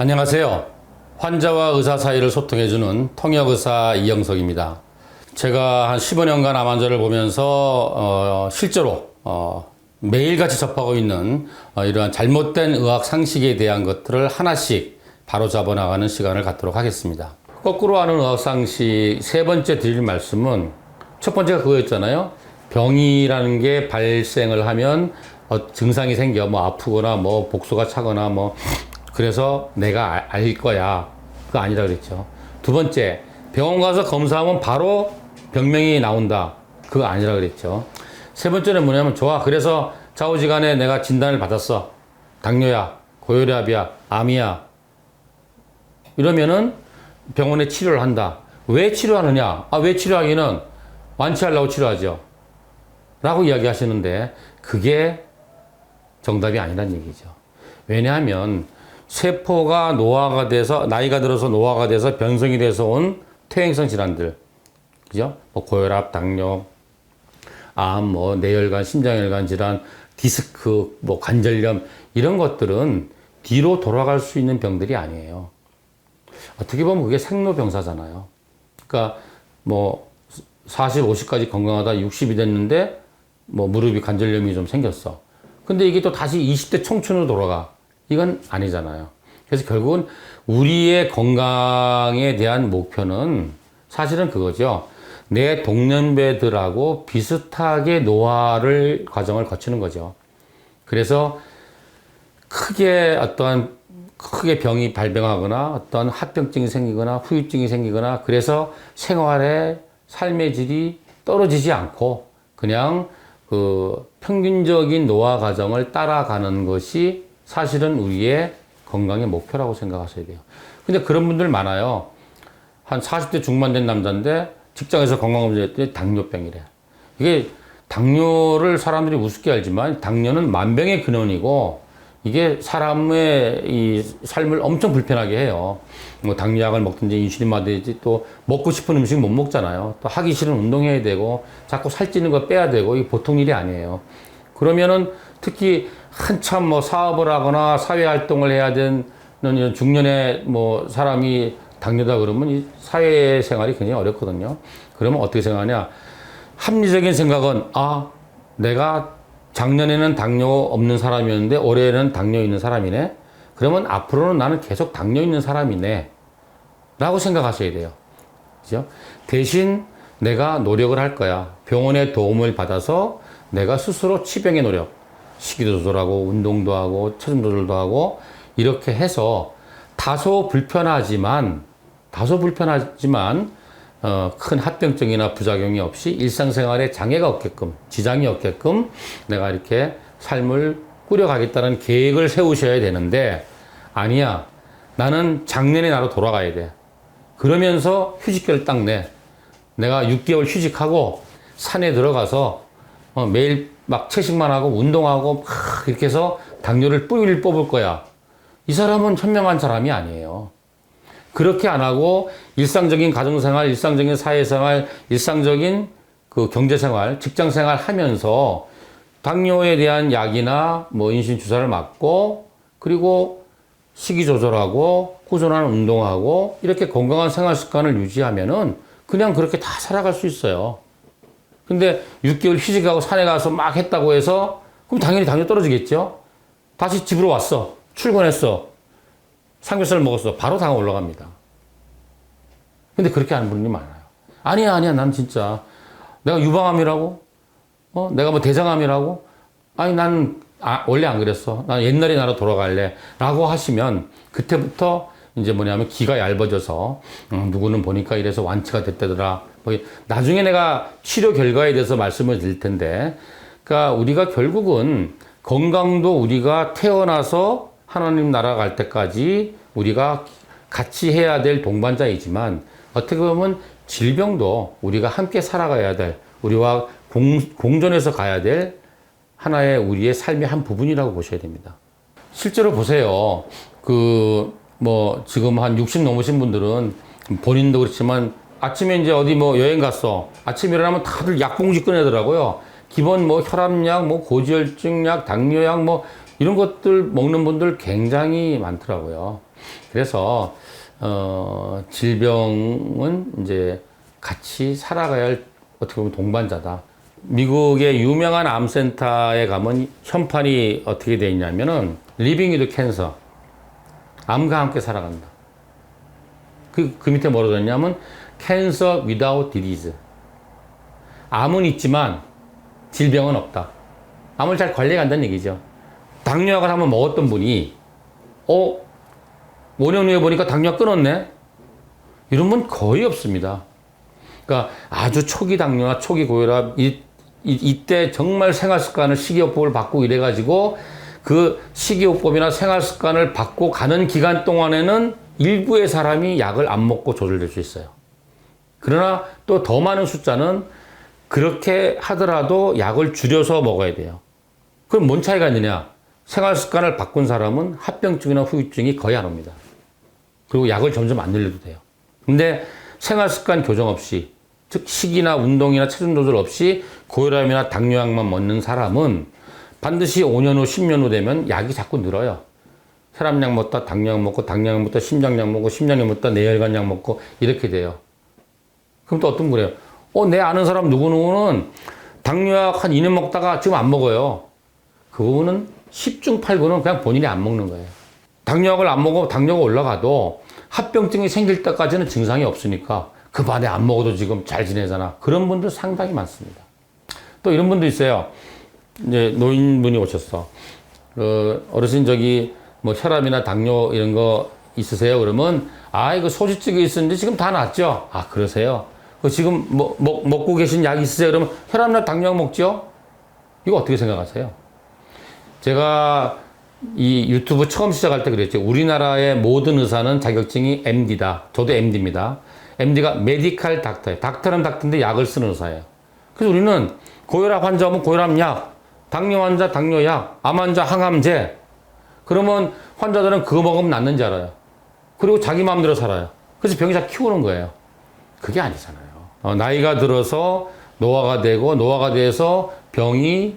안녕하세요. 환자와 의사 사이를 소통해주는 통역의사 이영석입니다. 제가 한 15년간 암 환자를 보면서 실제로 매일같이 접하고 있는 이러한 잘못된 의학 상식에 대한 것들을 하나씩 바로잡아 나가는 시간을 갖도록 하겠습니다. 거꾸로 하는 의학 상식 세 번째 드릴 말씀은, 첫 번째가 그거였잖아요. 병이라는 게 발생을 하면 증상이 생겨, 뭐 아프거나 뭐 복수가 차거나 뭐 그래서 내가 알 거야. 그거 아니라 그랬죠. 두 번째, 병원 가서 검사하면 바로 병명이 나온다. 그거 아니라 그랬죠. 세 번째는 뭐냐면, 좋아, 그래서 좌우지간에 내가 진단을 받았어. 당뇨야, 고혈압이야, 암이야. 이러면은 병원에 치료를 한다. 왜 치료하느냐? 왜 치료하기는 완치하려고 치료하죠. 라고 이야기하시는데, 그게 정답이 아니란 얘기죠. 왜냐하면 세포가 노화가 돼서, 나이가 들어서 노화가 돼서 변성이 돼서 온 퇴행성 질환들, 그죠? 뭐 고혈압, 당뇨, 암, 뭐 뇌혈관, 심장혈관 질환, 디스크, 뭐 관절염, 이런 것들은 뒤로 돌아갈 수 있는 병들이 아니에요. 어떻게 보면 그게 생로병사잖아요. 그러니까 뭐 40, 50까지 건강하다 60이 됐는데 뭐 무릎이 관절염이 좀 생겼어. 근데 이게 또 다시 20대 청춘으로 돌아가. 이건 아니잖아요. 그래서 결국은 우리의 건강에 대한 목표는 사실은 그거죠. 내 동년배들하고 비슷하게 노화를 과정을 거치는 거죠. 그래서 크게 병이 발병하거나 어떤 합병증이 생기거나 후유증이 생기거나, 그래서 생활의 삶의 질이 떨어지지 않고 그냥 그 평균적인 노화 과정을 따라가는 것이 사실은 우리의 건강의 목표라고 생각하셔야 돼요. 근데 그런 분들 많아요. 한 40대 중반 된 남자인데 직장에서 건강검진했더니 당뇨병이래. 이게 당뇨를 사람들이 우습게 알지만 당뇨는 만병의 근원이고, 이게 사람의 이 삶을 엄청 불편하게 해요. 뭐 당뇨약을 먹든지 인슐린 맞든지, 또 먹고 싶은 음식 못 먹잖아요. 또 하기 싫은 운동해야 되고 자꾸 살찌는 거 빼야 되고, 이게 보통 일이 아니에요. 그러면은 특히 한참 뭐 사업을 하거나 사회 활동을 해야 되는 중년의 뭐 사람이 당뇨다 그러면 이 사회생활이 굉장히 어렵거든요. 그러면 어떻게 생각하냐? 합리적인 생각은, 내가 작년에는 당뇨 없는 사람이었는데 올해는 당뇨 있는 사람이네. 그러면 앞으로는 나는 계속 당뇨 있는 사람이네. 라고 생각하셔야 돼요. 그죠? 대신 내가 노력을 할 거야. 병원의 도움을 받아서 내가 스스로 치병의 노력, 식이도 조절하고 운동도 하고 체중 조절도 하고 이렇게 해서 다소 불편하지만 큰 합병증이나 부작용이 없이 일상생활에 장애가 없게끔, 지장이 없게끔 내가 이렇게 삶을 꾸려가겠다는 계획을 세우셔야 되는데, 아니야, 나는 작년에 나로 돌아가야 돼. 그러면서 휴직계를 딱 내. 내가 6개월 휴직하고 산에 들어가서 매일 막 채식만 하고 운동하고 막 이렇게 해서 당뇨를 뿌리를 뽑을 거야. 이 사람은 현명한 사람이 아니에요. 그렇게 안 하고 일상적인 가정생활, 일상적인 사회생활, 일상적인 그 경제생활, 직장생활 하면서 당뇨에 대한 약이나 뭐 인슐린 주사를 맞고, 그리고 식이 조절하고 꾸준한 운동하고 이렇게 건강한 생활 습관을 유지하면은 그냥 그렇게 다 살아갈 수 있어요. 근데 6개월 휴직하고 산에 가서 막 했다고 해서 그럼 당연히 당뇨 떨어지겠죠? 다시 집으로 왔어. 출근했어. 삼겹살 먹었어. 바로 당 올라갑니다. 근데 그렇게 하는 분이 많아요. 아니야. 난 진짜 내가 유방암이라고? 내가 뭐 대장암이라고? 아니, 난 원래 안 그랬어. 난 옛날에 나로 돌아갈래. 라고 하시면 그때부터 이제 뭐냐면 기가 얇아져서 누구는 보니까 이래서 완치가 됐다더라. 뭐 나중에 내가 치료 결과에 대해서 말씀을 드릴 텐데, 그러니까 우리가 결국은 건강도 우리가 태어나서 하나님 나라 갈 때까지 우리가 같이 해야 될 동반자이지만, 어떻게 보면 질병도 우리가 함께 살아가야 될, 우리와 공존해서 가야 될 하나의 우리의 삶의 한 부분이라고 보셔야 됩니다. 실제로 보세요. 지금 한 60 넘으신 분들은 본인도 그렇지만 아침에 이제 어디 뭐 여행 갔어. 아침에 일어나면 다들 약봉지 꺼내더라고요. 기본 뭐 혈압약, 뭐 고지혈증약, 당뇨약 뭐 이런 것들 먹는 분들 굉장히 많더라고요. 그래서 질병은 이제 같이 살아가야 할 어떻게 보면 동반자다. 미국의 유명한 암센터에 가면 현판이 어떻게 돼 있냐면은 Living with Cancer, 암과 함께 살아간다. 그 밑에 뭐라고 되냐면 Cancer without disease. 암은 있지만 질병은 없다. 암을 잘 관리해야 한다는 얘기죠. 당뇨약을 한번 먹었던 분이 5년 후에 보니까 당뇨약 끊었네? 이런 분 거의 없습니다. 그러니까 아주 초기 당뇨나 초기 고혈압, 이때 정말 생활습관을 식이요법을 바꾸고 이래가지고 그 식이요법이나 생활습관을 바꾸고 가는 기간 동안에는 일부의 사람이 약을 안 먹고 조절될 수 있어요. 그러나 또 더 많은 숫자는 그렇게 하더라도 약을 줄여서 먹어야 돼요. 그럼 뭔 차이가 있느냐? 생활습관을 바꾼 사람은 합병증이나 후유증이 거의 안 옵니다. 그리고 약을 점점 안 늘려도 돼요. 근데 생활습관 교정 없이, 즉 식이나 운동이나 체중 조절 없이 고혈압이나 당뇨약만 먹는 사람은 반드시 5년 후, 10년 후 되면 약이 자꾸 늘어요. 혈압약 먹다 당뇨약 먹고, 당뇨약 먹다 심장약 먹고, 심장약 먹다 뇌혈관약 먹고 이렇게 돼요. 그럼 또 어떤 분 그래요? 내 아는 사람 누구누구는 당뇨약 한 2년 먹다가 지금 안 먹어요. 그 부분은 10중 8구는 그냥 본인이 안 먹는 거예요. 당뇨약을 안 먹어 당뇨가 올라가도 합병증이 생길 때까지는 증상이 없으니까 그 반에 안 먹어도 지금 잘 지내잖아. 그런 분들 상당히 많습니다. 또 이런 분도 있어요. 이제 노인분이 오셨어. 어르신 뭐 혈압이나 당뇨 이런 거 있으세요? 그러면 이거 소시지가 있었는데 지금 다 낫죠? 그러세요? 지금 먹고 계신 약 있으세요? 그러면 혈압이나 당뇨약 먹죠? 이거 어떻게 생각하세요? 제가 이 유튜브 처음 시작할 때 그랬죠. 우리나라의 모든 의사는 자격증이 MD다. 저도 MD입니다. MD가 메디칼 닥터예요. 닥터는 닥터인데 약을 쓰는 의사예요. 그래서 우리는 고혈압 환자 오면 고혈압약, 당뇨 환자 당뇨약, 암 환자 항암제. 그러면 환자들은 그거 먹으면 낫는지 알아요. 그리고 자기 마음대로 살아요. 그래서 병이 다 키우는 거예요. 그게 아니잖아요. 나이가 들어서 노화가 되고 노화가 돼서 병이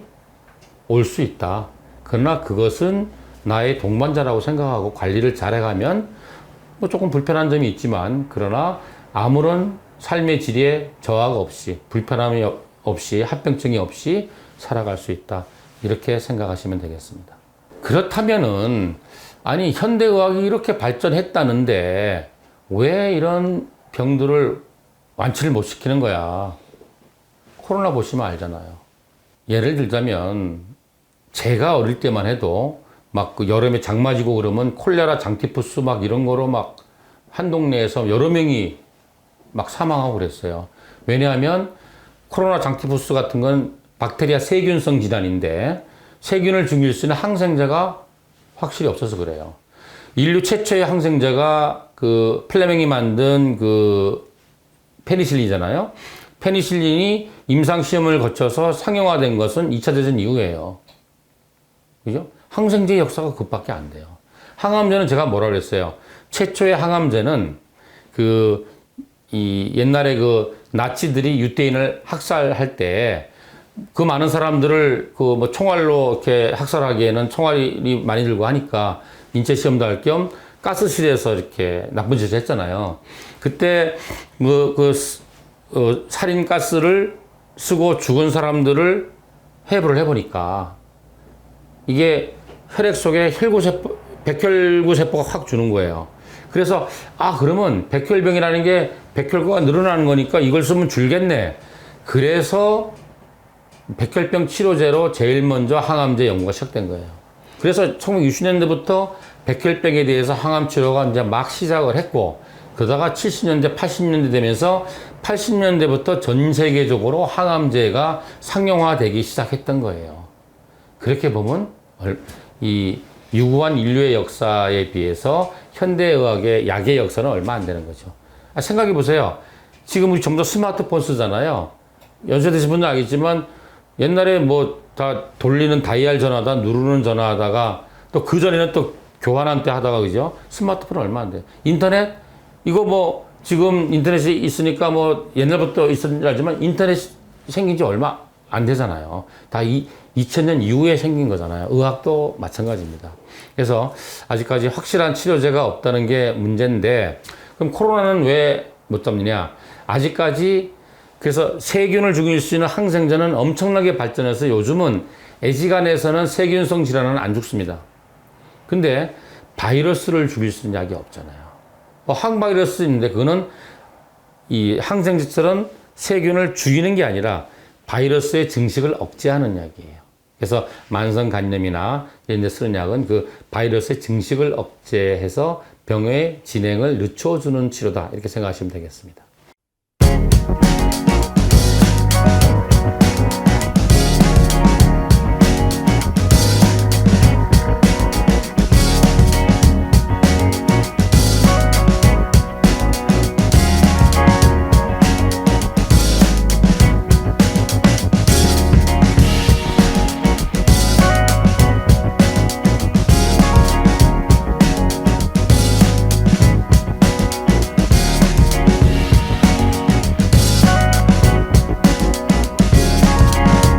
올 수 있다. 그러나 그것은 나의 동반자라고 생각하고 관리를 잘해가면 조금 불편한 점이 있지만 그러나 아무런 삶의 질에 저하가 없이 불편함이 없이 합병증이 없이 살아갈 수 있다. 이렇게 생각하시면 되겠습니다. 그렇다면은 아니 현대의학이 이렇게 발전했다는데 왜 이런 병들을 완치를 못 시키는 거야? 코로나 보시면 알잖아요. 예를 들자면 제가 어릴 때만 해도 막 그 여름에 장 맞이고 그러면 콜레라, 장티푸스 막 이런 거로 막 한 동네에서 여러 명이 막 사망하고 그랬어요. 왜냐하면 코로나, 장티푸스 같은 건 박테리아 세균성 질환인데 세균을 죽일 수 있는 항생제가 확실히 없어서 그래요. 인류 최초의 항생제가 그 플레밍이 만든 그 페니실린이잖아요. 페니실린이 임상시험을 거쳐서 상용화된 것은 2차 대전 이후예요. 그죠? 항생제의 역사가 그것밖에 안 돼요. 항암제는 제가 뭐라 그랬어요? 최초의 항암제는 옛날에 그 나치들이 유대인을 학살할 때 그 많은 사람들을 뭐 총알로 이렇게 학살하기에는 총알이 많이 들고 하니까 인체 시험도 할 겸 가스실에서 이렇게 나쁜 짓을 했잖아요. 그때 살인 가스를 쓰고 죽은 사람들을 해부를 해보니까 이게 혈액 속에 백혈구 세포가 확 주는 거예요. 그래서 그러면 백혈병이라는 게 백혈구가 늘어나는 거니까 이걸 쓰면 줄겠네. 그래서 백혈병 치료제로 제일 먼저 항암제 연구가 시작된 거예요. 그래서 1960년대부터 백혈병에 대해서 항암 치료가 이제 막 시작을 했고, 그러다가 70년대, 80년대 되면서 80년대부터 전 세계적으로 항암제가 상용화되기 시작했던 거예요. 그렇게 보면 이 유구한 인류의 역사에 비해서 현대의학의 약의 역사는 얼마 안 되는 거죠. 생각해 보세요. 지금 우리 전부 다 스마트폰 쓰잖아요. 연세드신 분들 알겠지만 옛날에 뭐 다 돌리는 다이얼 전화다, 누르는 전화하다가 또 그 전에는 또 교환한 때 하다가 그죠? 스마트폰 얼마 안 돼요. 인터넷? 이거 뭐 지금 인터넷이 있으니까 뭐 옛날부터 있었는지 알지만 인터넷 생긴 지 얼마 안 되잖아요. 다 2000년 이후에 생긴 거잖아요. 의학도 마찬가지입니다. 그래서 아직까지 확실한 치료제가 없다는 게 문제인데, 그럼 코로나는 왜 못 잡느냐? 아직까지 그래서 세균을 죽일 수 있는 항생제는 엄청나게 발전해서 요즘은 애지간해서는 세균성 질환은 안 죽습니다. 근데 바이러스를 죽일 수 있는 약이 없잖아요. 항바이러스 있는데 그거는 이 항생제처럼 세균을 죽이는 게 아니라 바이러스의 증식을 억제하는 약이에요. 그래서 만성 간염이나 이런 데 쓰는 약은 그 바이러스의 증식을 억제해서 병의 진행을 늦춰주는 치료다. 이렇게 생각하시면 되겠습니다.